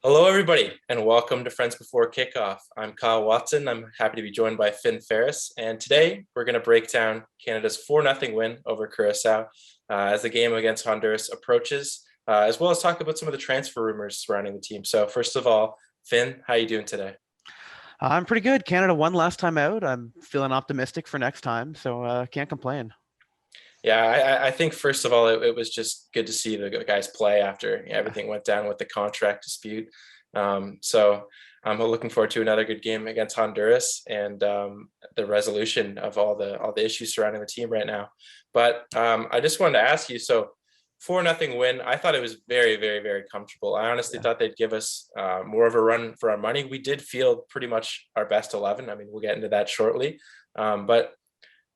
Hello, everybody, and welcome to Friends Before Kickoff. I'm Kyle Watson. I'm happy to be joined by Finn Ferris, and today we're going to break down Canada's 4-0 win over Curacao as the game against Honduras approaches, as well as talk about some of the transfer rumors surrounding the team. So, first of all, Finn, how are you doing today? I'm pretty good. Canada won last time out. I'm feeling optimistic for next time, so can't complain. Yeah, I think first of all, it was just good to see the guys play after Yeah. everything went down with the contract dispute. So I'm looking forward to another good game against Honduras and the resolution of all the issues surrounding the team right now. But I just wanted to ask you, so 4-0 win, I thought it was very, very, very comfortable. I honestly Yeah. thought they'd give us more of a run for our money. We did field pretty much our best 11. I mean, we'll get into that shortly. But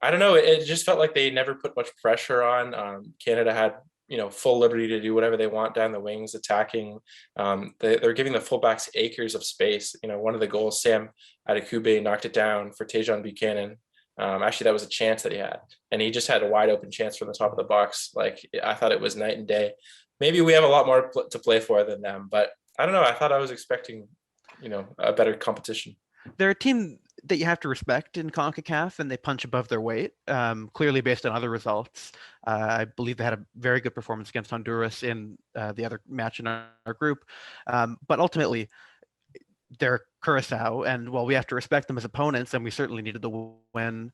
I don't know. It just felt like they never put much pressure on. Canada had full liberty to do whatever they want down the wings, attacking. They're giving the fullbacks acres of space. One of the goals, Sam Adekugbe knocked it down for Tejan Buchanan. Actually, that was a chance that he had, and he just had a wide open chance from the top of the box. Like I thought it was night and day. Maybe we have a lot more to play for than them, but I don't know. I thought I was expecting, a better competition. They're a team that you have to respect in CONCACAF, and they punch above their weight, clearly based on other results. I believe they had a very good performance against Honduras in the other match in our group. But ultimately, they're Curacao, and while we have to respect them as opponents, and we certainly needed the win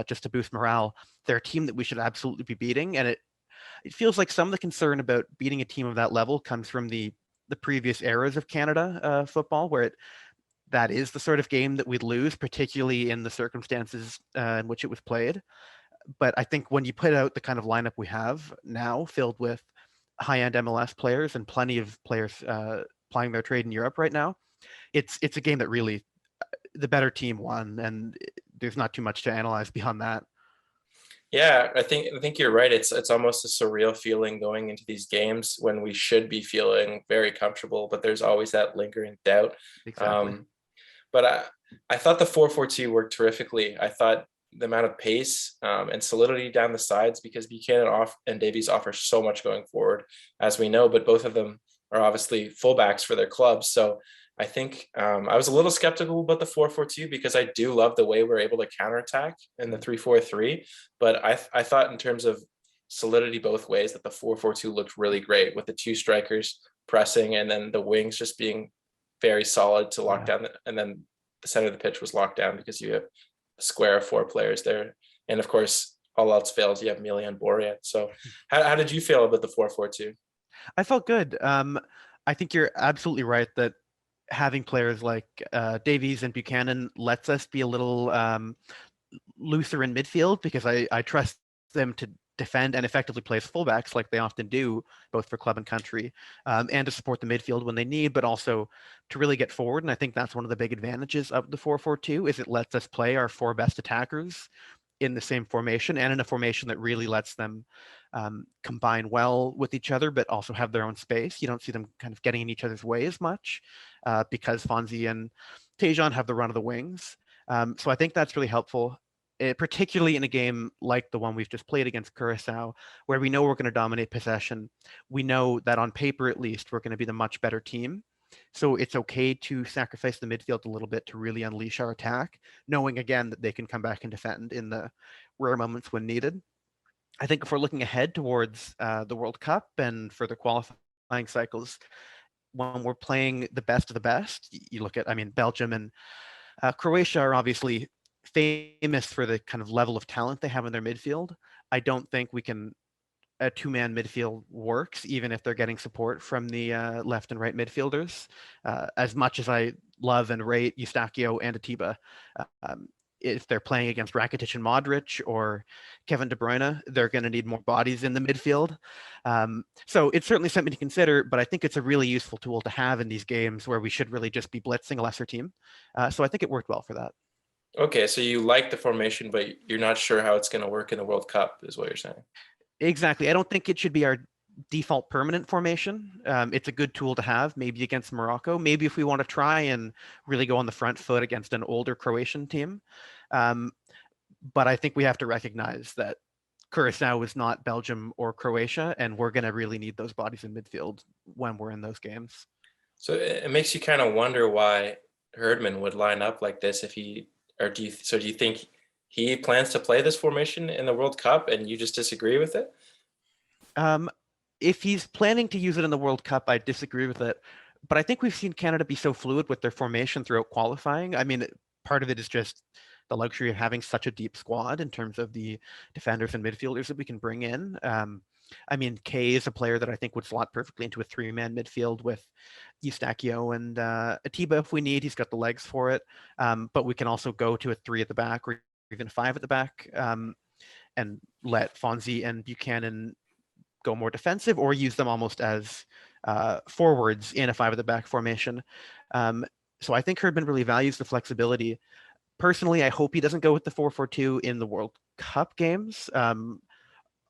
just to boost morale, they're a team that we should absolutely be beating. And it feels like some of the concern about beating a team of that level comes from the previous eras of Canada football, where that is the sort of game that we'd lose, particularly in the circumstances in which it was played. But I think when you put out the kind of lineup we have now, filled with high-end MLS players and plenty of players plying their trade in Europe right now, it's a game that really the better team won, and there's not too much to analyze beyond that. Yeah, I think you're right. It's almost a surreal feeling going into these games when we should be feeling very comfortable, but there's always that lingering doubt. Exactly. Um, but I thought the 4-4-2 worked terrifically. I thought the amount of pace and solidity down the sides, because Buchanan off and Davies offer so much going forward, as we know, but both of them are obviously fullbacks for their clubs. So I think I was a little skeptical about the 4-4-2 because I do love the way we're able to counterattack in the 3-4-3. But I thought in terms of solidity both ways that the 4-4-2 looked really great with the two strikers pressing and then the wings just being very solid to lock Yeah. down. And then the center of the pitch was locked down because you have a square of four players there. And of course, all else fails, you have Mealy and Boria. So how did you feel about the 4-4-2? I felt good. I think you're absolutely right that having players like Davies and Buchanan lets us be a little looser in midfield because I trust them to defend and effectively play as fullbacks like they often do, both for club and country, and to support the midfield when they need, but also to really get forward. And I think that's one of the big advantages of the 4-4-2 is it lets us play our four best attackers in the same formation and in a formation that really lets them combine well with each other, but also have their own space. You don't see them kind of getting in each other's way as much because Fonzie and Tejan have the run of the wings. So I think that's really helpful, particularly in a game like the one we've just played against Curacao, where we know we're going to dominate possession. We know that on paper, at least, we're going to be the much better team. So it's okay to sacrifice the midfield a little bit to really unleash our attack, knowing again that they can come back and defend in the rare moments when needed. I think if we're looking ahead towards the World Cup and further qualifying cycles, when we're playing the best of the best, you look at, I mean, Belgium and Croatia are obviously famous for the kind of level of talent they have in their midfield. I don't think we can a two-man midfield works, even if they're getting support from the left and right midfielders. As much as I love and rate Eustachio and Atiba, um, if they're playing against Rakitic and Modric or Kevin De Bruyne, they're going to need more bodies in the midfield. So it's certainly something to consider, but I think it's a really useful tool to have in these games where we should really just be blitzing a lesser team. So I think it worked well for that. Okay, so you like the formation, but you're not sure how it's going to work in the World Cup, is what you're saying. Exactly. I don't think it should be our default permanent formation. It's a good tool to have, maybe against Morocco. Maybe if we want to try and really go on the front foot against an older Croatian team. Um, but I think we have to recognize that Curacao is not Belgium or Croatia, and we're going to really need those bodies in midfield when we're in those games. So it makes you kind of wonder why Herdman would line up like this if do you think he plans to play this formation in the World Cup and you just disagree with it? Um, if he's planning to use it in the World Cup, I disagree with it. But I think we've seen Canada be so fluid with their formation throughout qualifying. I mean, part of it is just the luxury of having such a deep squad in terms of the defenders and midfielders that we can bring in. I mean, Kay is a player that I think would slot perfectly into a three-man midfield with Eustachio and Atiba if we need. He's got the legs for it. But we can also go to a three at the back or even five at the back, and let Fonzie and Buchanan go more defensive or use them almost as forwards in a five at the back formation. So I think Herdman really values the flexibility. Personally, I hope he doesn't go with the 4-4-2 in the World Cup games,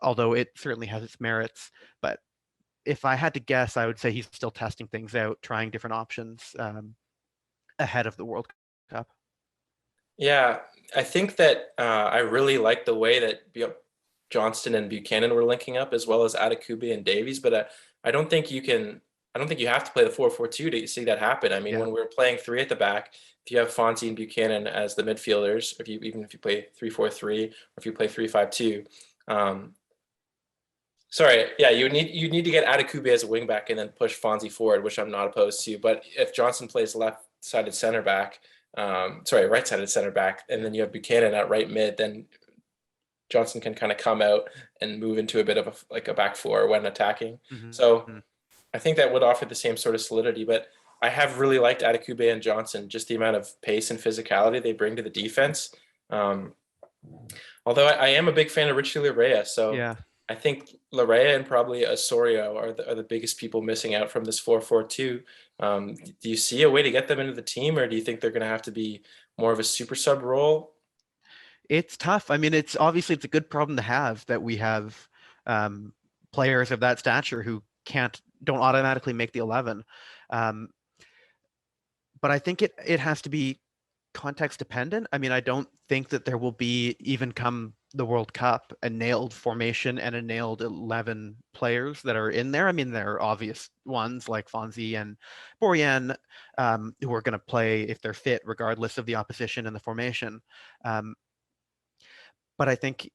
although it certainly has its merits. But if I had to guess, I would say he's still testing things out, trying different options ahead of the World Cup. Yeah, I think that I really like the way that Johnston and Buchanan were linking up, as well as Adekugbe and Davies. But I don't think you can. I don't think you have to play the 4-4-2 to see that happen. I mean, Yeah. when we're playing three at the back, if you have Fonzie and Buchanan as the midfielders, even if you play 3-4-3 or if you play 3-5-2, sorry, yeah, you need to get Adekugbe as a wingback and then push Fonzie forward, which I'm not opposed to. But if Johnson plays left-sided center back, right-sided center back, and then you have Buchanan at right mid, then Johnson can kind of come out and move into a bit of a back four when attacking. Mm-hmm. So Mm-hmm. I think that would offer the same sort of solidity. But I have really liked Adekugbe and Johnson, just the amount of pace and physicality they bring to the defense. Um, Although I am a big fan of Richie Larea, so Yeah. I think Larea and probably Osorio are the biggest people missing out from this 4-4-2. Do you see a way to get them into the team, or do you think they're going to have to be more of a super sub role? It's tough. I mean, it's a good problem to have that we have um, players of that stature who don't automatically make the 11. Um, but I think it has to be context dependent. I mean, I don't think that there will be, even come the World Cup, a nailed formation and a nailed 11 players that are in there. I mean, there are obvious ones like Fonzie and Borjan, who are going to play if they're fit, regardless of the opposition and the formation. Um, but I think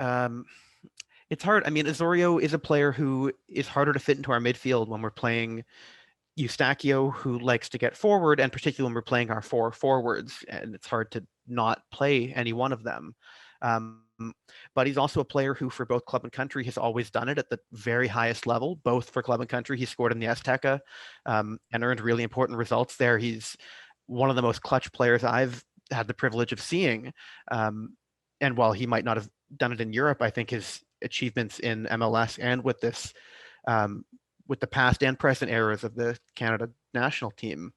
um, it's hard. I mean, Osorio is a player who is harder to fit into our midfield when we're playing Eustachio, who likes to get forward, and particularly when we're playing our four forwards, and it's hard to not play any one of them. Um, but he's also a player who, for both club and country, has always done it at the very highest level. Both for club and country, he scored in the Azteca and earned really important results there. He's one of the most clutch players I've had the privilege of seeing. And while he might not have done it in Europe, I think his achievements in MLS and um, with the past and present eras of the Canada national team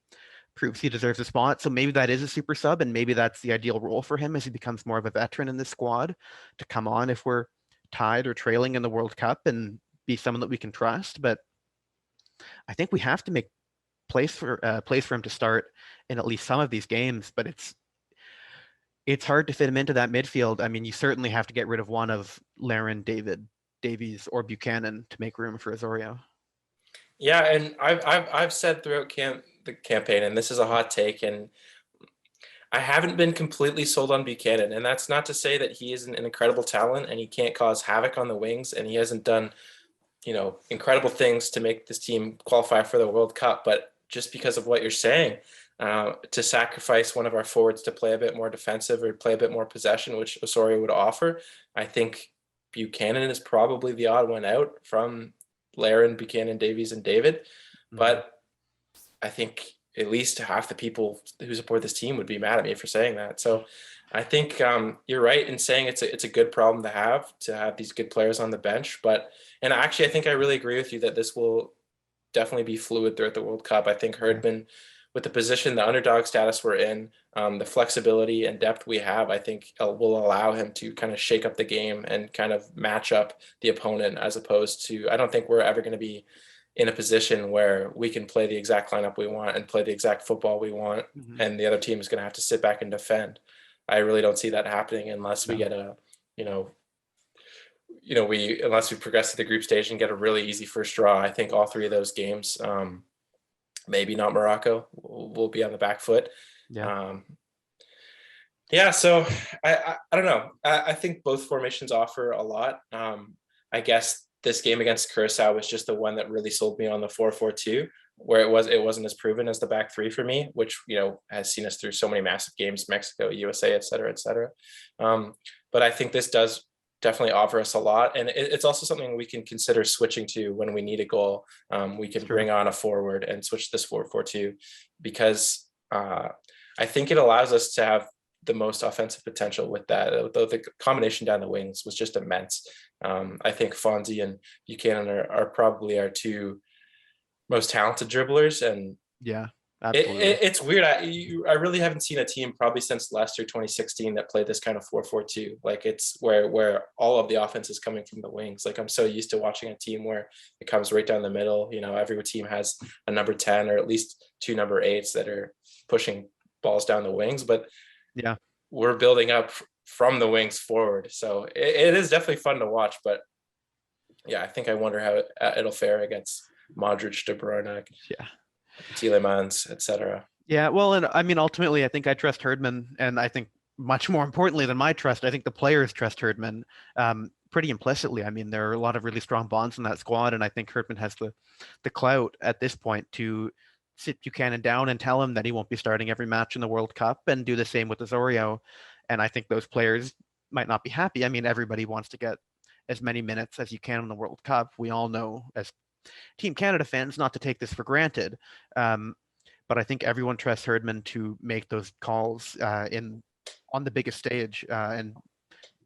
proves he deserves a spot. So maybe that is a super sub, and maybe that's the ideal role for him as he becomes more of a veteran in this squad to come on if we're tied or trailing in the World Cup and be someone that we can trust. But I think we have to make place for him to start in at least some of these games. But it's hard to fit him into that midfield. I mean, you certainly have to get rid of one of Larin, Davies, or Buchanan to make room for Osorio. Yeah, and I've said throughout the campaign, and this is a hot take, and I haven't been completely sold on Buchanan, and that's not to say that he isn't an incredible talent and he can't cause havoc on the wings, and he hasn't done, incredible things to make this team qualify for the World Cup. But just because of what you're saying, to sacrifice one of our forwards to play a bit more defensive or play a bit more possession, which Osorio would offer, I think Buchanan is probably the odd one out from Larin, Buchanan, Davies, and David. Mm-hmm. But I think at least half the people who support this team would be mad at me for saying that. So I think you're right in saying it's a good problem to have these good players on the bench. And actually, I think I really agree with you that this will definitely be fluid throughout the World Cup. I think Herdman, with the position, the underdog status we're in, the flexibility and depth we have, I think will allow him to kind of shake up the game and kind of match up the opponent, as opposed to, I don't think we're ever going to be in a position where we can play the exact lineup we want and play the exact football we want, Mm-hmm. and the other team is going to have to sit back and defend. I really don't see that happening unless we No. get you know, unless we progress to the group stage and get a really easy first draw. I think all three of those games, maybe not Morocco will be on the back foot. Yeah. Um, yeah, so I don't know. I think both formations offer a lot. I guess this game against Curacao was just the one that really sold me on the 4-4-2, where it wasn't as proven as the back three for me, which has seen us through so many massive games, Mexico, USA, et cetera, et cetera. But I think this does definitely offer us a lot, and it's also something we can consider switching to when we need a goal. We can bring on a forward and switch this 4-4-2 because I think it allows us to have the most offensive potential with that. The combination down the wings was just immense. I think Fonzie and Buchanan are probably our two most talented dribblers, and yeah, absolutely. It's weird. I really haven't seen a team probably since Leicester 2016 that played this kind of 4-4-2. Like it's where all of the offense is coming from the wings. Like I'm so used to watching a team where it comes right down the middle. Every team has a number 10 or at least two number 8s that are pushing balls down the wings, but yeah, we're building up from the wings forward. So it is definitely fun to watch, but yeah, I think I wonder how it'll fare against Modric, De Bruyne, yeah, Tielemans, etc. yeah. Well, and I mean, ultimately, I think I trust Herdman, and I think much more importantly than my trust, I think the players trust Herdman pretty implicitly. I mean, there are a lot of really strong bonds in that squad, and I think Herdman has the clout at this point to sit Buchanan down and tell him that he won't be starting every match in the World Cup, and do the same with Osorio. And I think those players might not be happy. I mean, everybody wants to get as many minutes as you can in the World Cup. We all know as Team Canada fans not to take this for granted. But I think everyone trusts Herdman to make those calls on the biggest stage. And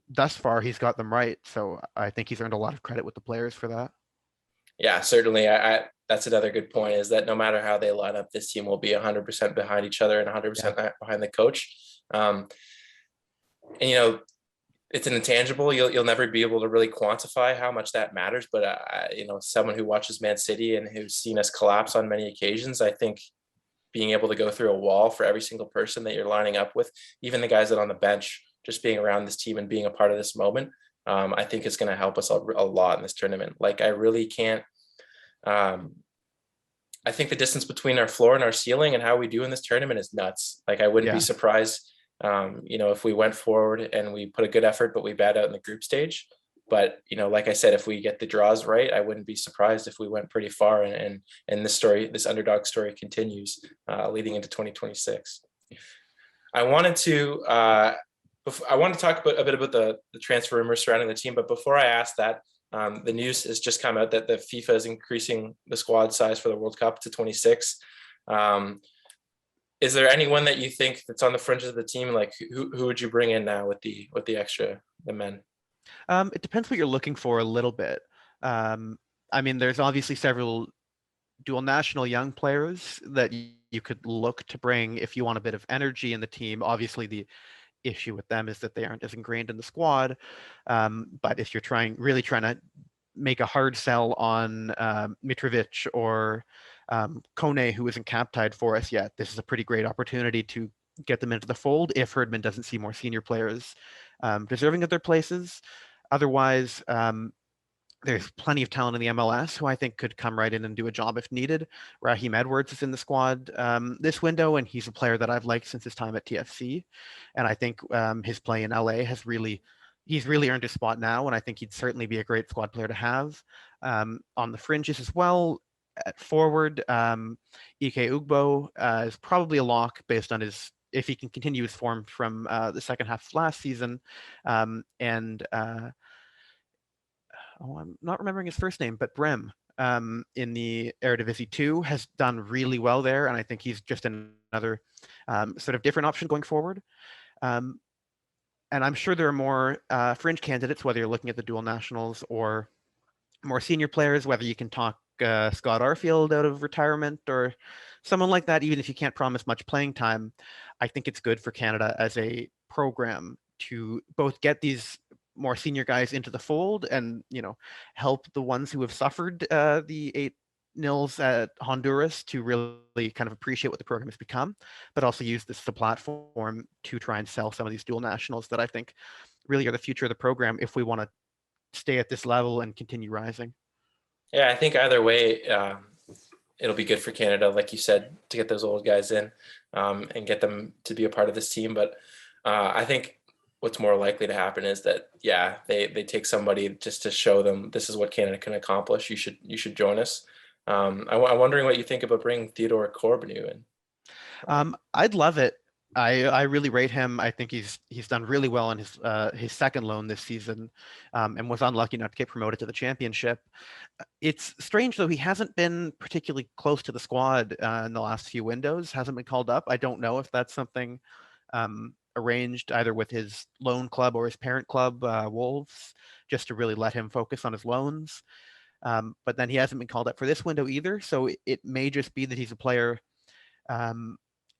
thus far, he's got them right. So I think he's earned a lot of credit with the players for that. Yeah, certainly. I that's another good point, is that no matter how they line up, this team will be 100% behind each other and 100% behind the coach. And it's an intangible. You'll never be able to really quantify how much that matters. But someone who watches Man City and who's seen us collapse on many occasions, I think being able to go through a wall for every single person that you're lining up with, even the guys that are on the bench, just being around this team and being a part of this moment, I think is going to help us a lot in this tournament. Like I really can't. I think the distance between our floor and our ceiling and how we do in this tournament is nuts. Like I wouldn't be surprised, if we went forward and we put a good effort, but we bad out in the group stage. But like I said, if we get the draws right, I wouldn't be surprised if we went pretty far. And this underdog story continues leading into 2026. I wanted to talk a bit about the transfer rumors surrounding the team, but before I ask that, the news has just come out that the FIFA is increasing the squad size for the World Cup to 26. Is there anyone that you think that's on the fringes of the team? Like who would you bring in now with the the men? It depends what you're looking for a little bit. I mean, there's obviously several dual national young players that you could look to bring if you want a bit of energy in the team. Obviously, the issue with them is that they aren't as ingrained in the squad. But if you're really trying to make a hard sell on Mitrovic or Kone, who isn't cap tied for us yet, this is a pretty great opportunity to get them into the fold if Herdman doesn't see more senior players deserving of their places. Otherwise, there's plenty of talent in the MLS who I think could come right in and do a job if needed. Raheem Edwards is in the squad this window, and he's a player that I've liked since his time at TFC. And I think his play in LA he's really earned his spot now, and I think he'd certainly be a great squad player to have. On the fringes as well, at forward, Ike Ugbo is probably a lock based on if he can continue his form from the second half of last season. I'm not remembering his first name, but Brem in the Eredivisie 2 has done really well there, and I think he's just another sort of different option going forward. And I'm sure there are more fringe candidates, whether you're looking at the dual nationals or more senior players, whether you can talk Scott Arfield out of retirement or someone like that, even if you can't promise much playing time. I think it's good for Canada as a program to both get these more senior guys into the fold and help the ones who have suffered the 8-0s at Honduras to really kind of appreciate what the program has become, but also use this as a platform to try and sell some of these dual nationals that I think really are the future of the program if we want to stay at this level and continue rising. Yeah, I think either way, it'll be good for Canada, like you said, to get those old guys in, and get them to be a part of this team. But I think what's more likely to happen is that, yeah, they take somebody just to show them this is what Canada can accomplish. You should join us. I'm wondering what you think about bringing Theodore Corbeanu in. I'd love it. I really rate him. I think he's done really well in his second loan this season, and was unlucky not to get promoted to the championship. It's strange though, he hasn't been particularly close to the squad in the last few windows. Hasn't been called up. I don't know if that's something arranged either with his loan club or his parent club, Wolves, just to really let him focus on his loans. But then he hasn't been called up for this window either. So it may just be that he's a player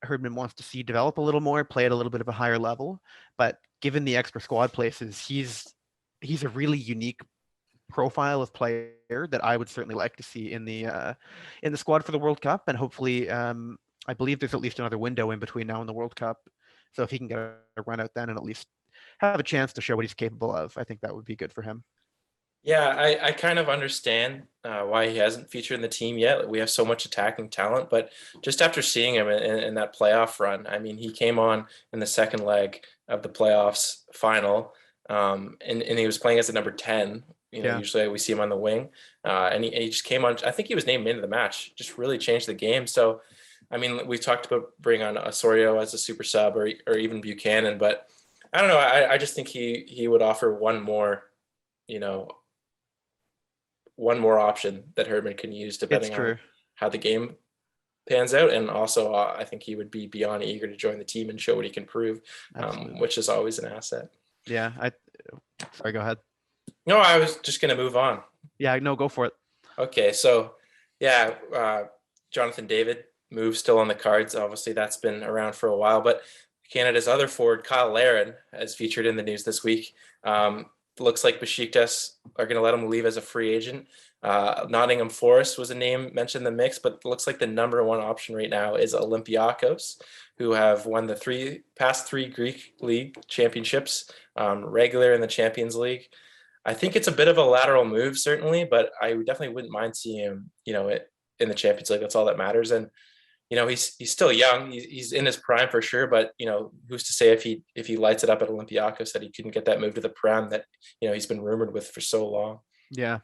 Herdman wants to see develop a little more, play at a little bit of a higher level. But given the extra squad places, he's a really unique profile of player that I would certainly like to see in the squad for the World Cup. And hopefully, I believe there's at least another window in between now and the World Cup. So if he can get a run out then and at least have a chance to show what he's capable of, I think that would be good for him. Yeah, I kind of understand why he hasn't featured in the team yet. We have so much attacking talent, but just after seeing him in that playoff run, I mean, he came on in the second leg of the playoffs final, and he was playing as a number 10. Yeah. Usually we see him on the wing, and he just came on. I think he was named into the match, just really changed the game. So, I mean, we talked about bringing on Osorio as a super sub, or even Buchanan, but I don't know. I just think he would offer you know, one more option that Herdman can use depending on how the game pans out. And also, I think he would be beyond eager to join the team and show what he can prove, which is always an asset. Yeah. Sorry, go ahead. No, I was just going to move on. Yeah, no, go for it. Okay. So, yeah, Jonathan David move still on the cards. Obviously, that's been around for a while, but Canada's other forward, Cyle Larin, has featured in the news this week. Looks like Besiktas are going to let him leave as a free agent. Nottingham Forest was a name mentioned in the mix, but it looks like the number one option right now is Olympiacos, who have won the past three Greek league championships, regular in the Champions League. I think it's a bit of a lateral move, certainly, but I definitely wouldn't mind seeing him, in the Champions League. That's all that matters. And he's still young. He's in his prime for sure, but who's to say if he lights it up at Olympiacos that he couldn't get that move to the Prem that he's been rumored with for so long. Yeah.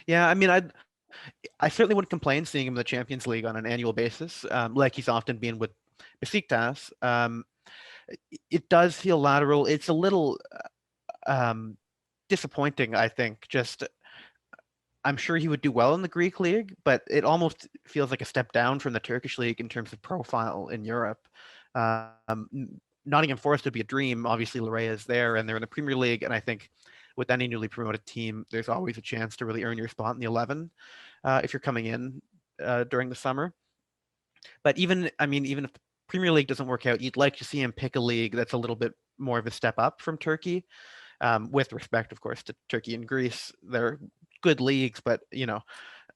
I mean, I certainly wouldn't complain seeing him in the Champions League on an annual basis, like he's often been with Besiktas. It does feel lateral. It's a little disappointing, I think. I'm sure he would do well in the Greek league, but it almost feels like a step down from the Turkish league in terms of profile in Europe. Nottingham Forest would be a dream. Obviously, Larea is there, and they're in the Premier League. And I think with any newly promoted team, there's always a chance to really earn your spot in the 11 if you're coming in during the summer. But even if the Premier League doesn't work out, you'd like to see him pick a league that's a little bit more of a step up from Turkey. With respect, of course, to Turkey and Greece, they're good leagues, but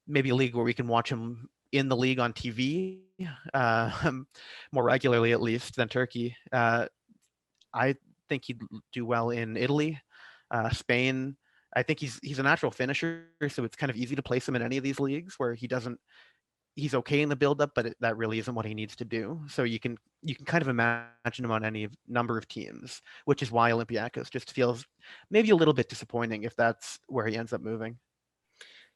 maybe a league where we can watch him in the league on TV more regularly, at least, than Turkey. I think he'd do well in Italy, Spain. I think he's a natural finisher, so it's kind of easy to place him in any of these leagues where he's okay in the build-up, but that really isn't what he needs to do. So you can kind of imagine him on any number of teams, which is why Olympiacos just feels maybe a little bit disappointing if that's where he ends up moving.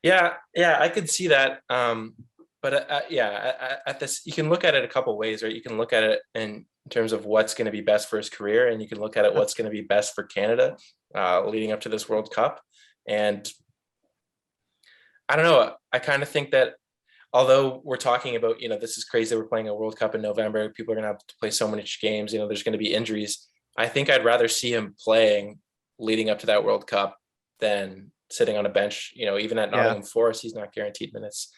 Yeah, I could see that. But at this, you can look at it a couple ways, right? You can look at it in terms of what's going to be best for his career, and you can look at it what's going to be best for Canada leading up to this World Cup. And I don't know. I kind of think that although we're talking about, this is crazy, we're playing a World Cup in November, people are going to have to play so many games, there's going to be injuries. I think I'd rather see him playing leading up to that World Cup than sitting on a bench. Even at Nottingham Forest, he's not guaranteed minutes.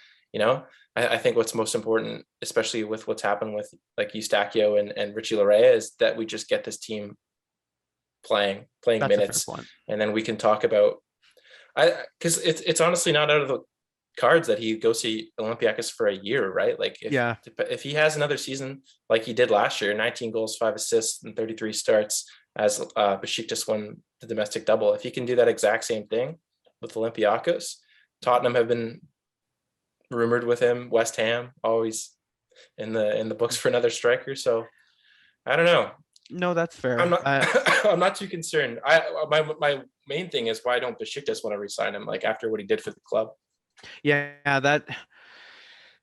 I think what's most important, especially with what's happened with like Eustachio and Richie Larea, is that we just get this team playing That's minutes, and then we can talk about. Because it's honestly not out of the cards that he goes to Olympiacos for a year, right? Like if he has another season like he did last year, 19 goals, 5 assists, and 33 starts as Besiktas won the domestic double. If he can do that exact same thing with Olympiacos, Tottenham have been rumored with him. West Ham always in the books for another striker. So I don't know. No, that's I'm fair. not I'm not too concerned. My main thing is why don't Besiktas want to resign him like after what he did for the club? Yeah, that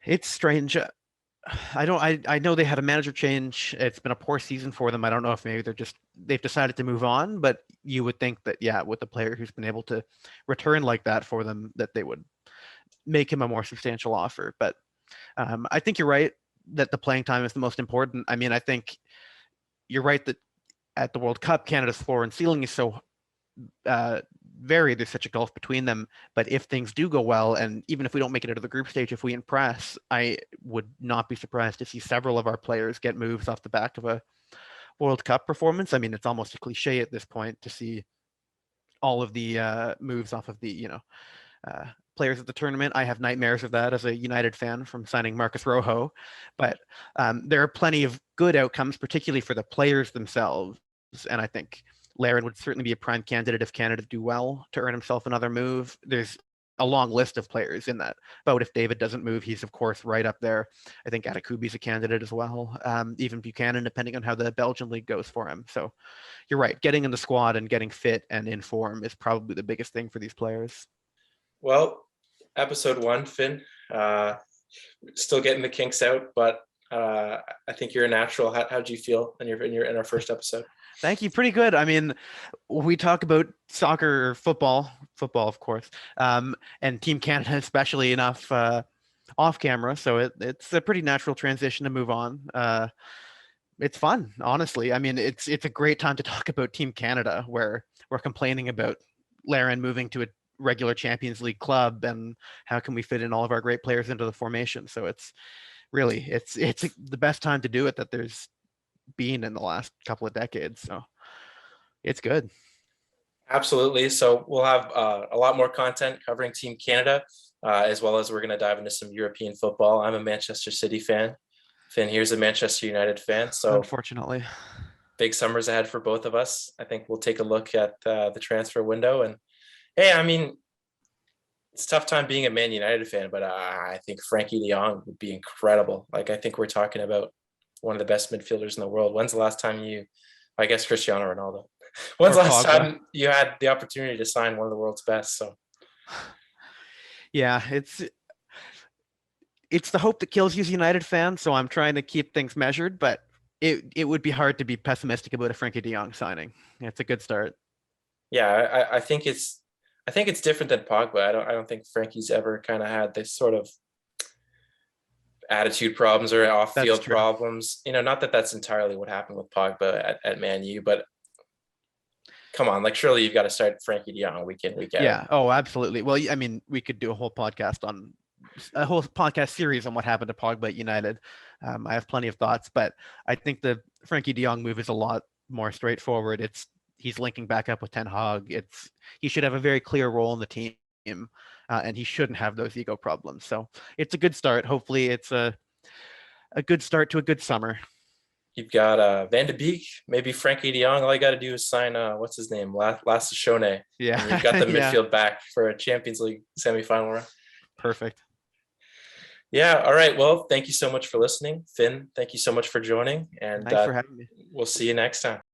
it's strange. I know they had a manager change. It's been a poor season for them. I don't know if maybe they've decided to move on, but you would think that, yeah, with a player who's been able to return like that for them, that they would make him a more substantial offer. But I think you're right that the playing time is the most important. I mean, I think you're right that at the World Cup, Canada's floor and ceiling is so uh, varied. There's such a gulf between them. But if things do go well, and even if we don't make it out of the group stage, if we impress, I would not be surprised to see several of our players get moves off the back of a World Cup performance. I mean, it's almost a cliche at this point to see all of the moves off of the players at the tournament. I have nightmares of that as a United fan from signing Marcus Rojo, but there are plenty of good outcomes, particularly for the players themselves. And I think Larin would certainly be a prime candidate if Canada do well to earn himself another move. There's a long list of players in that boat. If David doesn't move, he's of course right up there. I think Atakubi's a candidate as well. Even Buchanan, depending on how the Belgian league goes for him. So you're right. Getting in the squad and getting fit and in form is probably the biggest thing for these players. Well, episode 1, Finn. Still getting the kinks out, but I think you're a natural. How'd you feel in our first episode? Thank you. Pretty good. I mean, we talk about soccer or football, of course, and Team Canada, especially enough off camera. So it's a pretty natural transition to move on. It's fun, honestly. I mean, it's a great time to talk about Team Canada, where we're complaining about Larin moving to a regular Champions League club and how can we fit in all of our great players into the formation. So it's the best time to do it that there's been in the last couple of decades. So it's good. Absolutely. So we'll have a lot more content covering Team Canada, as well as we're going to dive into some European football. I'm a Manchester City fan. Finn here's a Manchester United fan. So unfortunately, big summers ahead for both of us. I think we'll take a look at the transfer window. And hey, I mean, it's a tough time being a Man United fan, but I think Frankie de Jong would be incredible. Like, I think we're talking about one of the best midfielders in the world. When's the last time I guess Cristiano Ronaldo. When's the last time you had the opportunity to sign one of the world's best? So yeah, it's the hope that kills you as a United fan. So I'm trying to keep things measured, but it would be hard to be pessimistic about a Frankie de Jong signing. It's a good start. Yeah, I think it's different than Pogba. I don't think Frankie's ever kind of had this sort of attitude problems or off-field problems. You know, not that that's entirely what happened with Pogba at Man U, but come on, like surely you've got to start Frankie de Jong week in, week out. Yeah. Oh, absolutely. Well, I mean, we could do a whole podcast series on what happened to Pogba at United. I have plenty of thoughts, but I think the Frankie de Jong move is a lot more straightforward. He's linking back up with Ten Hag. He should have a very clear role in the team, and he shouldn't have those ego problems. So it's a good start. Hopefully, it's a good start to a good summer. You've got Van de Beek, maybe Frankie de Jong. All you got to do is sign what's his name, Lassashone. Yeah, and you've got the midfield back for a Champions League semifinal run. Perfect. Yeah. All right. Well, thank you so much for listening, Finn. Thank you so much for joining, and thanks for having me. We'll see you next time.